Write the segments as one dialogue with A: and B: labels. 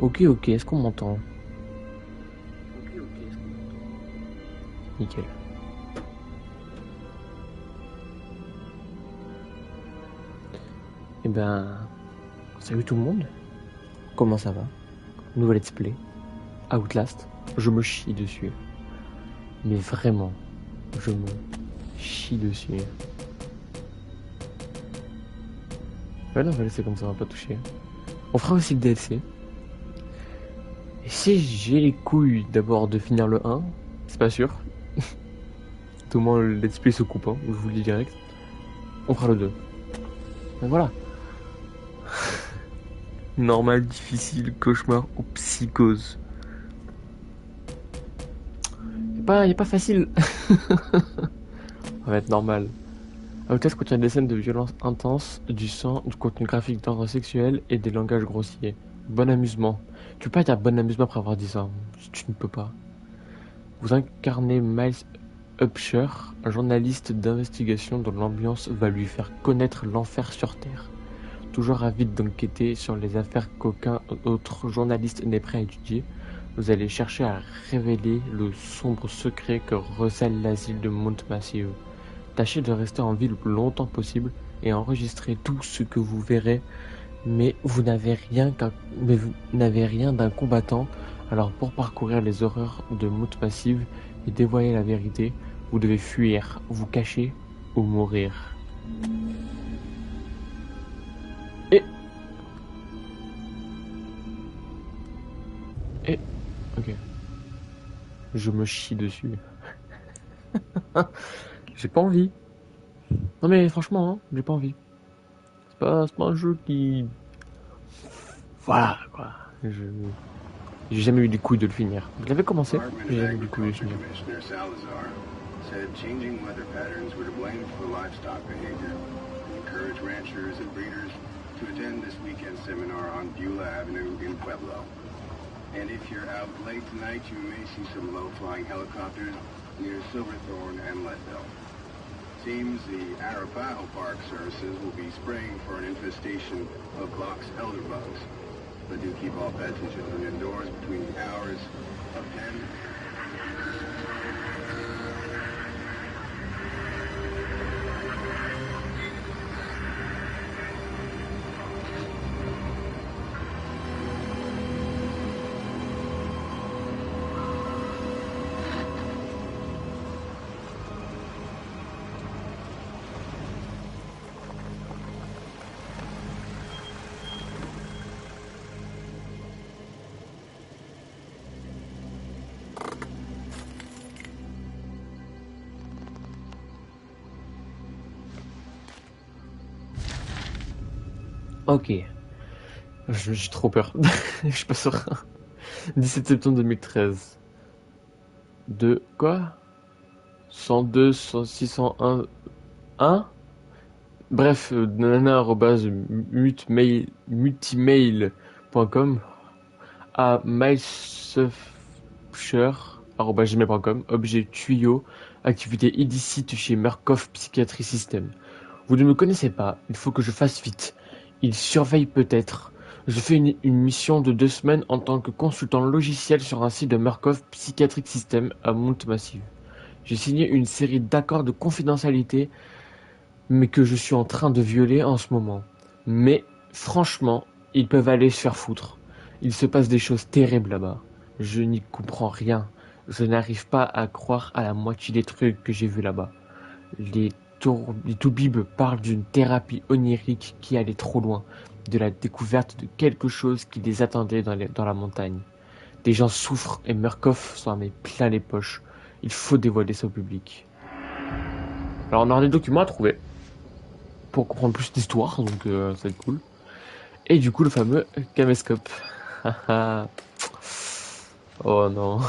A: Ok, ok, est-ce qu'on m'entend? Nickel. Eh ben, salut tout le monde. Comment ça va? Nouvel let's play. Outlast. Je me chie dessus. Mais vraiment, je me chie dessus. Ouais, non, on va laisser comme ça, on va pas toucher. On fera aussi le DLC. Et si j'ai les couilles d'abord de finir le 1, c'est pas sûr. Tout le monde le let's play se coupe, hein, je vous le dis direct. On fera le 2. Mais voilà. Normal, difficile, cauchemar ou psychose. Y a pas facile. Ça va être normal. Outlast contient des scènes de violence intense, du sang, du contenu graphique d'ordre sexuel et des langages grossiers. Bon amusement. Tu peux pas dire bon amusement après avoir dit ça. Tu ne peux pas. Vous incarnez Miles Upshur, un journaliste d'investigation dont l'ambiance va lui faire connaître l'enfer sur Terre. Toujours avide d'enquêter sur les affaires qu'aucun autre journaliste n'est prêt à étudier, vous allez chercher à révéler le sombre secret que recèle l'asile de Mount Massive. Tâchez de rester en vie le plus longtemps possible et enregistrez tout ce que vous verrez, mais vous n'avez rien d'un combattant, alors pour parcourir les horreurs de Mount Massive et dévoiler la vérité, vous devez fuir, vous cacher ou mourir. Et... et... ok. Je me chie dessus. J'ai pas envie. Non mais franchement, hein, j'ai pas envie. C'est pas un jeu qui... Voilà, quoi. Je... J'ai jamais eu du couilles de le finir. Je l'avais commencé, j'ai jamais eu du couilles de le finir.
B: Said changing weather patterns were to blame for livestock behavior and encouraged ranchers and breeders to attend this weekend seminar on Beulah Avenue in Pueblo. And if you're out late tonight, you may see some low-flying helicopters near Silverthorne and Leadville. Seems the Arapaho Park Services will be spraying for an infestation of box elderbugs. But do keep all pets and children indoors between the hours of 10
A: Ok. J'ai trop peur. Je suis pas serein. 17 septembre 2013. De quoi? 102, 601, 1? Bref, multimail.com à milesufsher@gmail.com. Objet tuyau, activité illicite chez Murkoff Psychiatry System. Vous ne me connaissez pas, il faut que je fasse vite. Il surveille peut-être. Je fais une mission de 2 semaines en tant que consultant logiciel sur un site de Murkoff Psychiatric System à Mount Massive. J'ai signé une série d'accords de confidentialité, mais que je suis en train de violer en ce moment. Mais, franchement, ils peuvent aller se faire foutre. Il se passe des choses terribles là-bas. Je n'y comprends rien. Je n'arrive pas à croire à la moitié des trucs que j'ai vus là-bas. Les toubibs parlent d'une thérapie onirique qui allait trop loin, de la découverte de quelque chose qui les attendait dans la montagne. Des gens souffrent et Murkoff s'en met plein les poches. Il faut dévoiler ça au public. Alors on aura des documents à trouver pour comprendre plus d'histoire, donc ça va être cool. Et du coup le fameux caméscope. Oh non.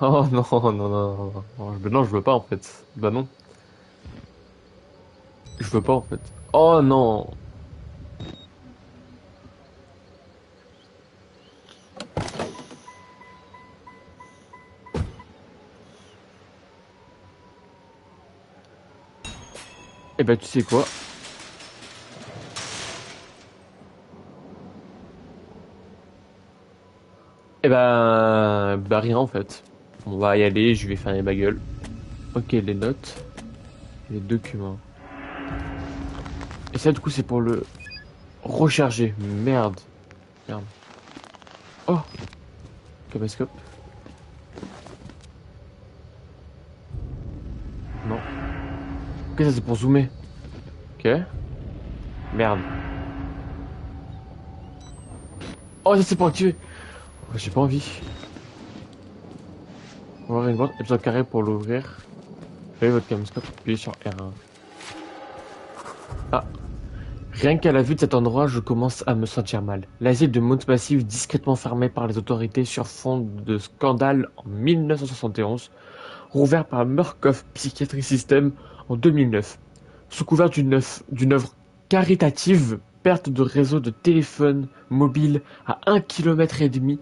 A: Oh non, non, non, non, non. Non, je veux pas en fait. Bah non. Je veux pas en fait. Oh non. Eh ben tu sais quoi? Bah rien en fait. On va y aller, je vais fermer ma gueule. Ok, les notes, les documents. Et ça, du coup, c'est pour le recharger. Merde. Merde. Oh, caméscope. Non. Ok, ça c'est pour zoomer. Ok. Merde. Oh, ça c'est pour activer. Oh, j'ai pas envie. On va voir une boîte, épisode carré pour l'ouvrir. Faites votre caméscope, appuyez sur R1. Ah. Rien qu'à la vue de cet endroit, je commence à me sentir mal. L'asile de Mount Massive, discrètement fermé par les autorités sur fond de scandale en 1971, rouvert par Murkoff Psychiatry System en 2009. Sous couvert d'une œuvre caritative, perte de réseau de téléphone mobile à 1,5 km,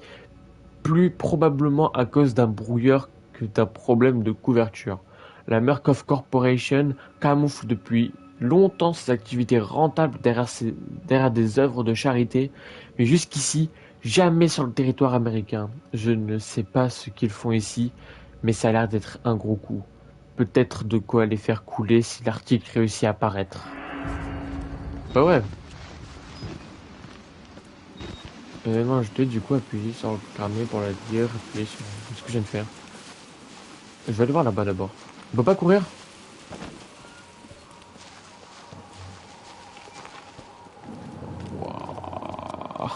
A: plus probablement à cause d'un brouilleur que d'un problème de couverture. La Murkoff Corporation camoufle depuis longtemps ses activités rentables derrière des œuvres de charité, mais jusqu'ici, jamais sur le territoire américain. Je ne sais pas ce qu'ils font ici, mais ça a l'air d'être un gros coup. Peut-être de quoi les faire couler si l'article réussit à paraître. Bah ouais. Événement ajouté, du coup, appuyer sur le carnet pour la lire, appuyer sur ce que je viens de faire. Je vais aller voir là-bas d'abord. On peut pas courir? Wouah.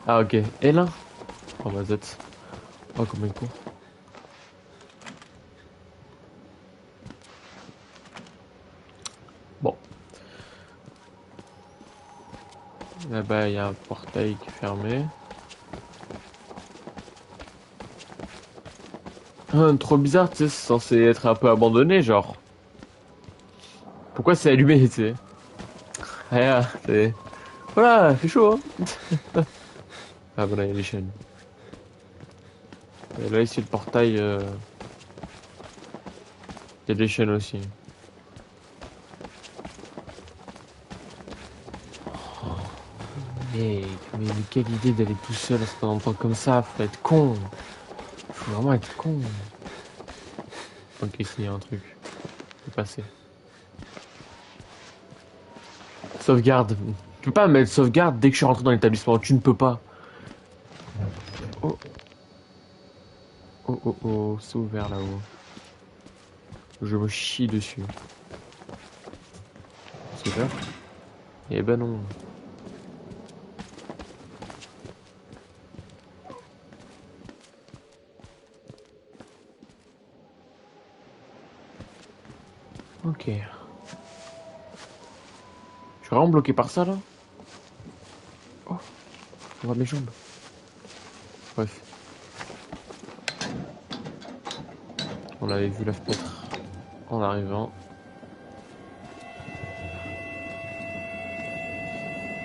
A: Ah ok. Et là? Oh ma zette. Oh combien de cours. Bon. Là-bas il y a un portail qui est fermé. Trop bizarre, tu sais, c'est censé être un peu abandonné, genre. Pourquoi c'est allumé, tu sais? Ah, c'est... Voilà, c'est chaud, hein. Ah voilà, il y a les chaînes. Et là, ici, le portail, il y a des chaînes aussi. Mec, mais quelle idée d'aller tout seul à cet endroit comme ça, faut être con. Faut vraiment être con. Ok, ici, il y a un truc. Je vais passer. Sauvegarde. Tu peux pas mettre sauvegarde dès que je suis rentré dans l'établissement. Tu ne peux pas. Oh, oh, oh, oh. C'est ouvert là-haut. Je me chie dessus. C'est ouvert? Eh ben non. Ok. Je suis vraiment bloqué par ça là? Oh, on voit mes jambes. Bref. On avait vu la fenêtre en arrivant.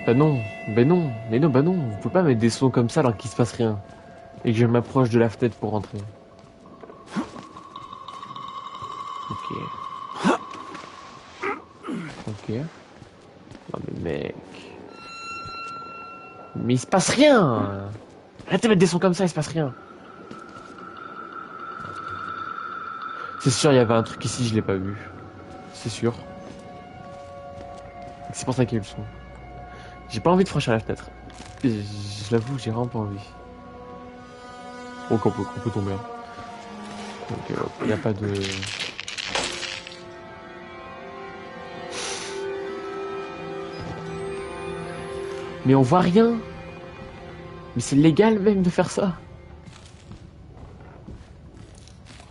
A: Bah non, ben non, mais non, bah non, vous pouvez pas mettre des sons comme ça alors qu'il se passe rien. Et que je m'approche de la fenêtre pour rentrer. Ok, ok. Non mais mec. Mais il se passe rien. Arrêtez de mettre des sons comme ça, il se passe rien. C'est sûr, il y avait un truc ici, je l'ai pas vu. C'est sûr. C'est pour ça qu'il y a eu le son. J'ai pas envie de franchir la fenêtre. Je l'avoue, j'ai vraiment pas envie. Oh, qu'on peut tomber. Hein. Donc, il n'y a pas de... Mais on voit rien. Mais c'est légal même de faire ça.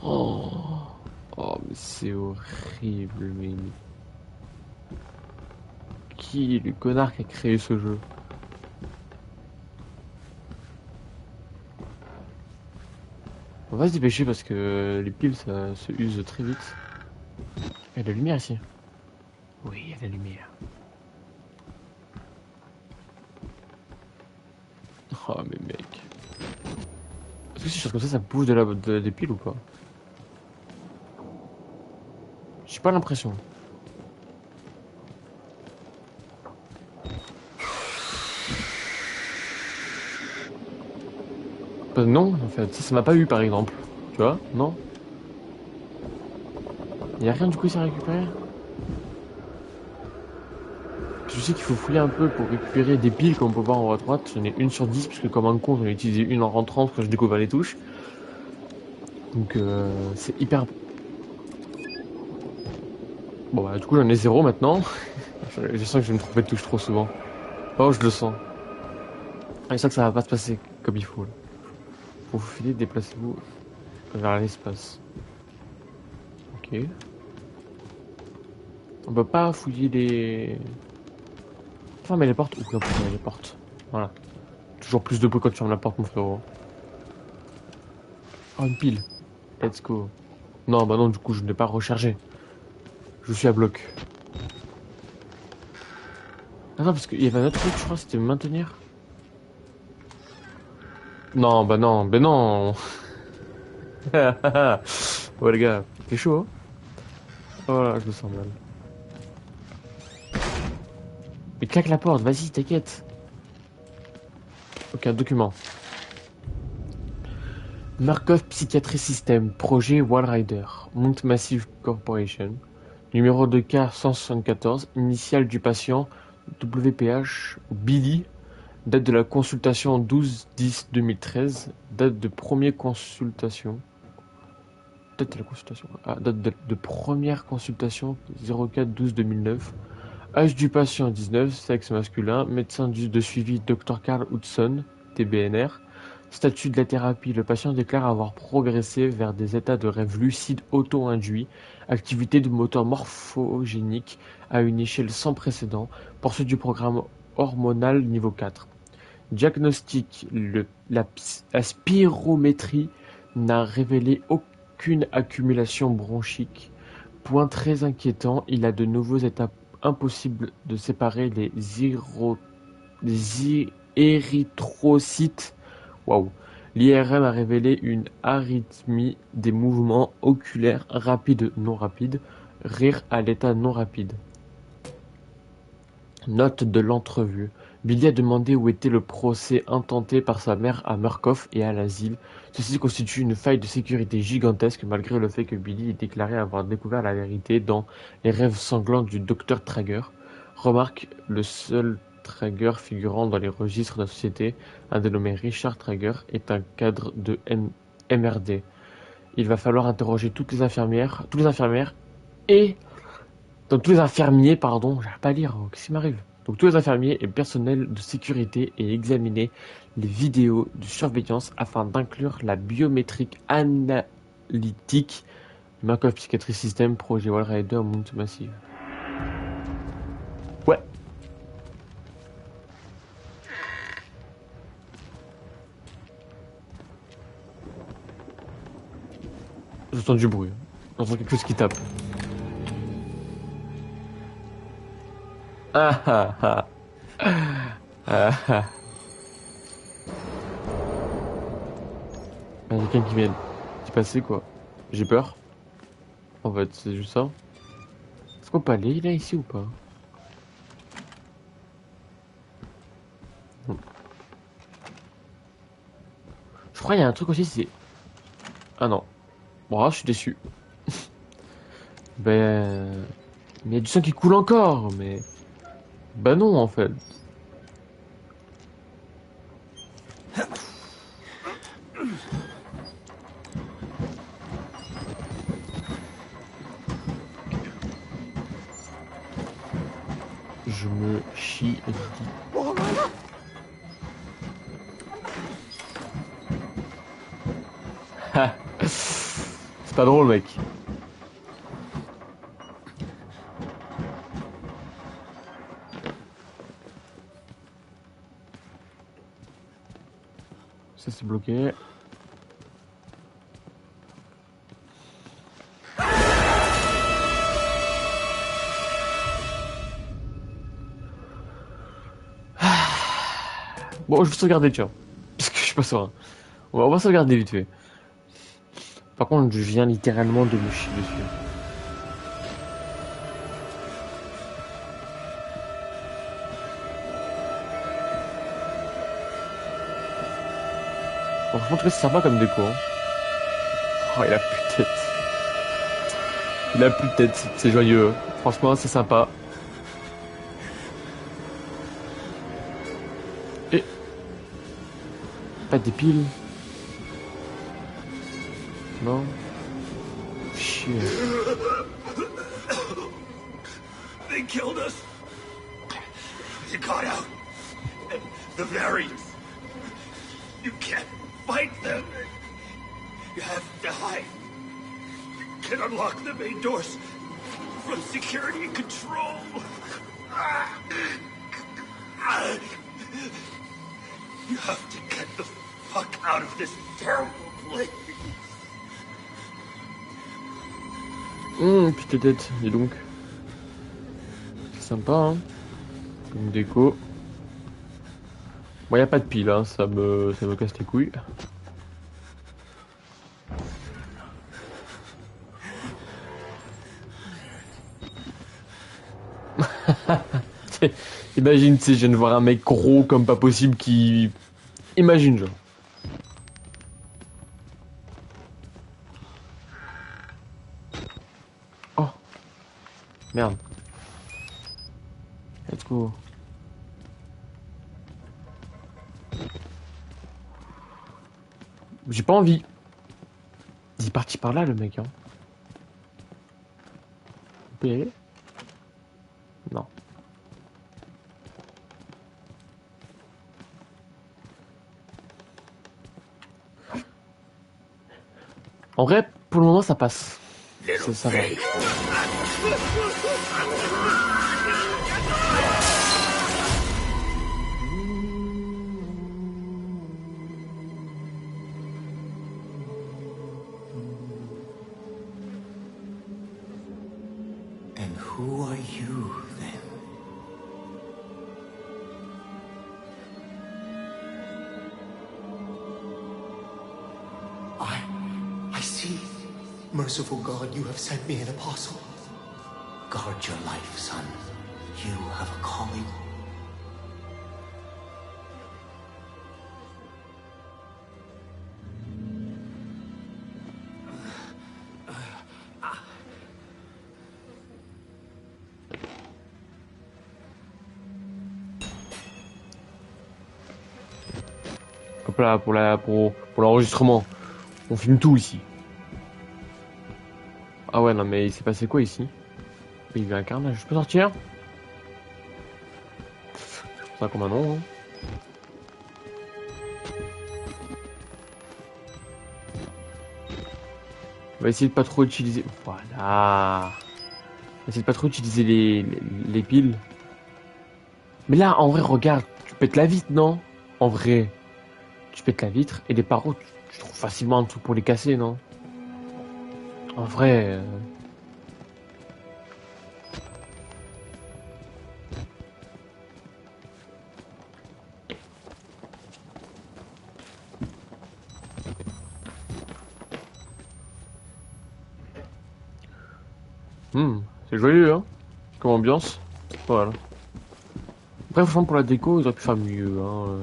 A: Oh, oh mais c'est horrible, mais... Qui est le connard qui a créé ce jeu? On va se dépêcher parce que les piles ça se use très vite. Il y a de la lumière ici. Oui, il y a de la lumière. Oh mais mec. Est-ce que si je fais comme ça bouge des piles ou pas? J'ai pas l'impression. Bah non, en fait, ça m'a pas eu par exemple. Tu vois? Non? Y a rien du coup ici à récupérer? Je sais qu'il faut fouiller un peu pour récupérer des piles comme on peut voir en haut à droite. J'en ai une sur 10 puisque comme un con j'en ai utilisé une en rentrant quand je découvre les touches. Donc c'est hyper... Bon bah du coup j'en ai zéro maintenant. Je sens que je vais me tromper de touche trop souvent. Oh je le sens. Je sens que ça va pas se passer comme il faut là. Pour vous filer, déplacez-vous vers l'espace. Ok. On peut pas fouiller les... Fermer les portes. Ou on peut fermer les portes. Voilà. Toujours plus de bruit quand tu fermes la porte mon frérot. Oh une pile. Let's go. Non bah non du coup je ne l'ai pas rechargé. Je suis à bloc. Attends parce qu'il y avait un autre truc je crois c'était maintenir. Non bah non. Bah non. Ouais les gars. C'est chaud hein. Oh là je me sens mal. Mais claque la porte, vas-y, t'inquiète. Ok, un document. Markov Psychiatry System, projet Wallrider, Mount Massive Corporation. Numéro de cas 174, initial du patient WPH Billy. Date de la consultation 12-10-2013. Date de première consultation. Date de la consultation. Ah, date de première consultation 04-12-2009. Âge du patient 19, sexe masculin, médecin de suivi Dr Carl Hudson, TBNR. Statut de la thérapie, le patient déclare avoir progressé vers des états de rêve lucide auto-induits, activité du moteur morphogénique à une échelle sans précédent, poursuite du programme hormonal niveau 4. Diagnostic, la spirométrie n'a révélé aucune accumulation bronchique. Point très inquiétant, il a de nouveaux états impossible de séparer les érythrocytes. Waouh. L'IRM a révélé une arythmie des mouvements oculaires rapides non rapides, rire à l'état non rapide. Note de l'entrevue. Billy a demandé où était le procès intenté par sa mère à Murkoff et à l'asile. Ceci constitue une faille de sécurité gigantesque malgré le fait que Billy ait déclaré avoir découvert la vérité dans les rêves sanglants du docteur Trager. Remarque, le seul Trager figurant dans les registres de la société, un dénommé Richard Trager, est un cadre de MRD. Il va falloir interroger toutes les infirmières et donc tous les infirmiers, pardon, j'arrive pas à lire, qu'est-ce qui m'arrive? Donc tous les infirmiers et personnels de sécurité et examiner les vidéos de surveillance afin d'inclure la biométrique analytique du Markov Psychiatry System projet Wallrider Mount Massive. Ouais. J'entends du bruit. J'entends quelque chose qui tape. Ah ah ah. Ah ah. Il y a quelqu'un qui vient d'y passer quoi. J'ai peur. En fait, c'est juste ça. Est-ce qu'on peut aller là ici ou pas? Non. Je crois qu'il y a un truc aussi, c'est... Ah non. Bon, je suis déçu. Ben... Mais il y a du sang qui coule encore, mais... Bah non, en fait. Je me chie. C'est pas drôle, mec. Ça, c'est bloqué. Bon, je vais sauvegarder, tiens. Parce que je suis pas serein. On va sauvegarder vite fait. Par contre, je viens littéralement de me chier dessus. Franchement, en tout cas, c'est sympa comme déco. Hein. Oh, il a plus de tête. Il a plus de tête, c'est joyeux. Franchement, c'est sympa. Et... Pas des piles. Non. Chier.
C: They killed us. You got out. The variants. You can't fight them. You have to hide. You can unlock the main doors from security control. You have to get the fuck out of this terrible place.
A: Puis tes têtes, dis donc. C'est sympa, hein. Comme déco. Bon, y a pas de pile, hein. Ça me casse les couilles. Imagine, tu sais, je viens de voir un mec gros comme pas possible qui... Imagine, genre. Oh. Merde. Let's go. J'ai pas envie. Il est parti par là, le mec, hein. On peut y aller? Non. En vrai, pour le moment, ça passe. Ça va.
C: And who are you, then? I see. Merciful God, you have sent me an apostle. Guard your life, son. You have a calling.
A: Hop là, pour l'enregistrement. On filme tout ici. Ah ouais, non mais il s'est passé quoi ici? Il y a eu un carnage. Je peux sortir? C'est ça comme un nom, hein. On va essayer de pas trop utiliser... Voilà. On va essayer de pas trop utiliser les piles. Mais là, en vrai, regarde. Tu pètes la vitre, non? En vrai. Tu pètes la vitre et les barreaux, tu trouves facilement un truc pour les casser, non? En vrai... c'est joyeux, hein, comme ambiance. Voilà. Après, franchement, pour la déco, ils auraient pu faire mieux, hein.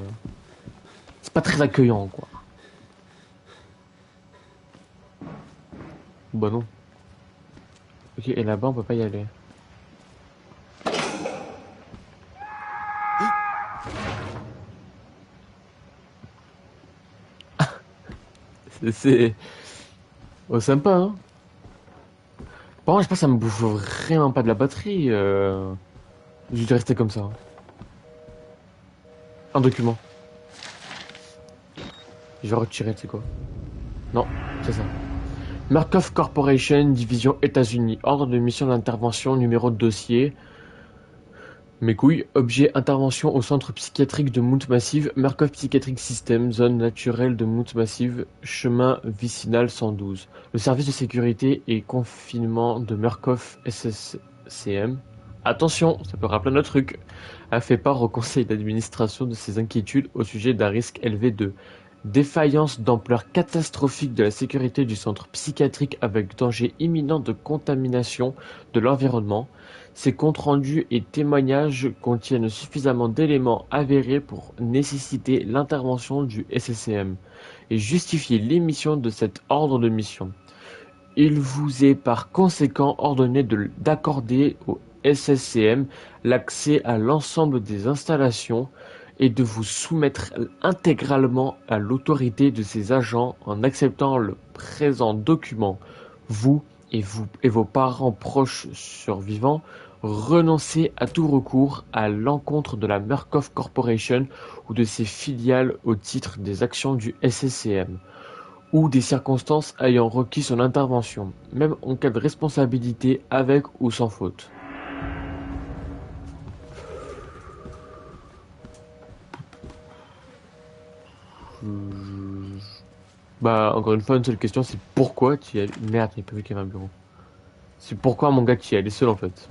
A: C'est pas très accueillant, quoi. Bah non. Ok, et là-bas, on peut pas y aller. C'est... Oh, sympa, hein. Par contre, je pense que ça me bouffe vraiment pas de la batterie. Je vais rester comme ça. Un document. Je vais retirer, tu sais quoi. Non, c'est ça. Murkoff Corporation, division États-Unis. Ordre de mission d'intervention, numéro de dossier. Mes couilles. Objet intervention au centre psychiatrique de Mount Massive. Murkoff Psychiatric System. Zone naturelle de Mount Massive. Chemin vicinal 112. Le service de sécurité et confinement de Murkoff SSCM. Attention, ça peut rappeler notre truc. A fait part au conseil d'administration de ses inquiétudes au sujet d'un risque élevé de défaillance d'ampleur catastrophique de la sécurité du centre psychiatrique avec danger imminent de contamination de l'environnement. Ces comptes rendus et témoignages contiennent suffisamment d'éléments avérés pour nécessiter l'intervention du SSCM. et justifier l'émission de cet ordre de mission. Il vous est par conséquent ordonné d'accorder au SSCM l'accès à l'ensemble des installations et de vous soumettre intégralement à l'autorité de ses agents en acceptant le présent document. Vous et vos parents proches survivants renoncez à tout recours à l'encontre de la Murkoff Corporation ou de ses filiales au titre des actions du SSCM ou des circonstances ayant requis son intervention, même en cas de responsabilité avec ou sans faute. Bah, encore une fois, une seule question, c'est pourquoi tu y es allé... Merde, il n'y a pas vu qu'il y avait un bureau. C'est pourquoi, mon gars, tu y es allé seul, en fait.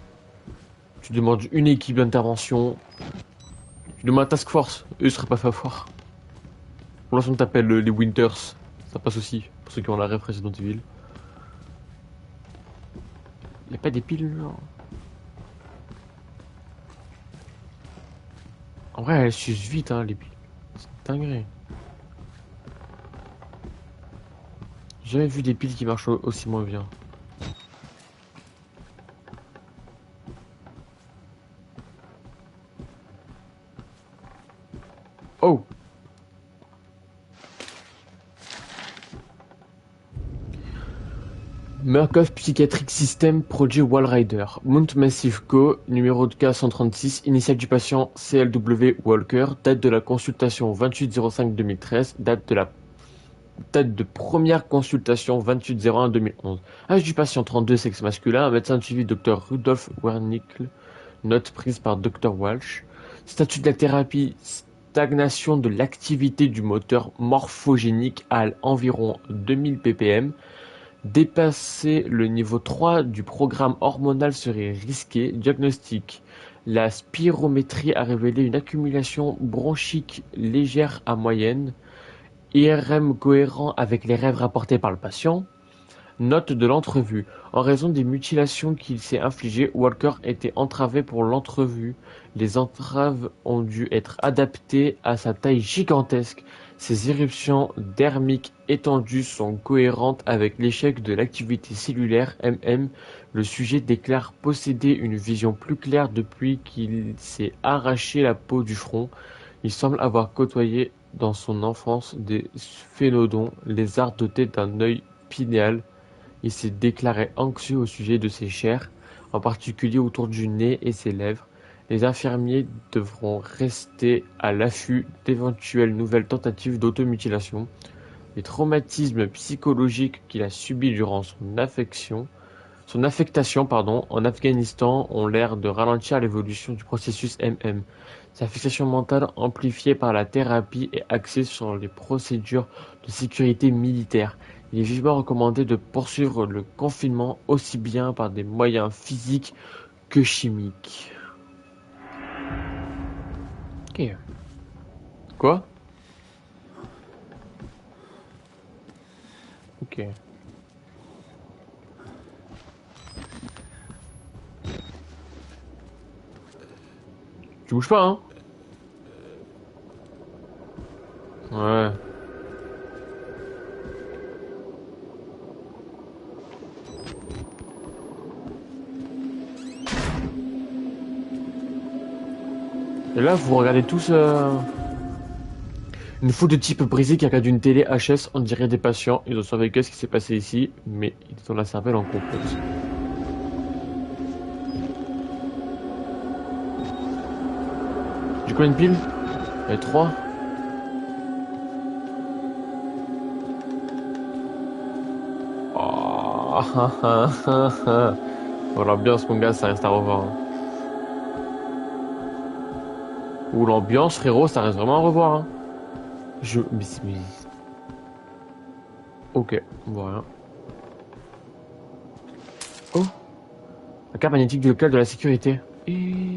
A: Tu demandes une équipe d'intervention. Tu demandes un task force. Eux, ils seraient pas fait avoir. Pour l'instant, on t'appelle les Winters. Ça passe aussi, pour ceux qui ont la ref Resident Evil. Y'a pas des piles, genre. En vrai, elles s'usent vite, hein, les piles. C'est dingue. J'ai jamais vu des piles qui marchent aussi moins bien. Oh! Murkoff Psychiatric System Project Walrider, Mount Massive Co, numéro de cas 136, initial du patient CLW Walker, date de la consultation 28-05-2013, date de première consultation 28-01-2011. Âge du patient 32, sexe masculin, un médecin de suivi Dr Rudolf Wernicke, note prise par Dr Walsh. Statut de la thérapie, stagnation de l'activité du moteur morphogénique à environ 2000 ppm. Dépasser le niveau 3 du programme hormonal serait risqué. Diagnostic. La spirométrie a révélé une accumulation bronchique légère à moyenne. IRM cohérent avec les rêves rapportés par le patient. Note de l'entrevue. En raison des mutilations qu'il s'est infligées, Walker était entravé pour l'entrevue. Les entraves ont dû être adaptées à sa taille gigantesque. Ses éruptions dermiques étendues sont cohérentes avec l'échec de l'activité cellulaire MM. Le sujet déclare posséder une vision plus claire depuis qu'il s'est arraché la peau du front. Il semble avoir côtoyé dans son enfance des sphénodons, lézards dotés d'un œil pinéal. Il s'est déclaré anxieux au sujet de ses chairs, en particulier autour du nez et ses lèvres. Les infirmiers devront rester à l'affût d'éventuelles nouvelles tentatives d'automutilation. Les traumatismes psychologiques qu'il a subis durant son affectation en Afghanistan ont l'air de ralentir l'évolution du processus MM. Sa fixation mentale, amplifiée par la thérapie, est axée sur les procédures de sécurité militaire. Il est vivement recommandé de poursuivre le confinement aussi bien par des moyens physiques que chimiques. Ok. Quoi? Ok. Tu bouges pas, hein? Ouais. Et là, vous regardez tous une foule de types brisés qui regardent une télé HS, on dirait des patients. Ils ont survécu à ce qui s'est passé ici, mais ils ont la cervelle en compote. J'ai combien de piles? Il y a 3. Oh, bon, l'ambiance, mon gars, ça reste à revoir. Hein. Ou l'ambiance, frérot, ça reste vraiment à revoir. Hein. Mais... Ok, on voit rien. Oh, la carte magnétique du local de la sécurité. Et...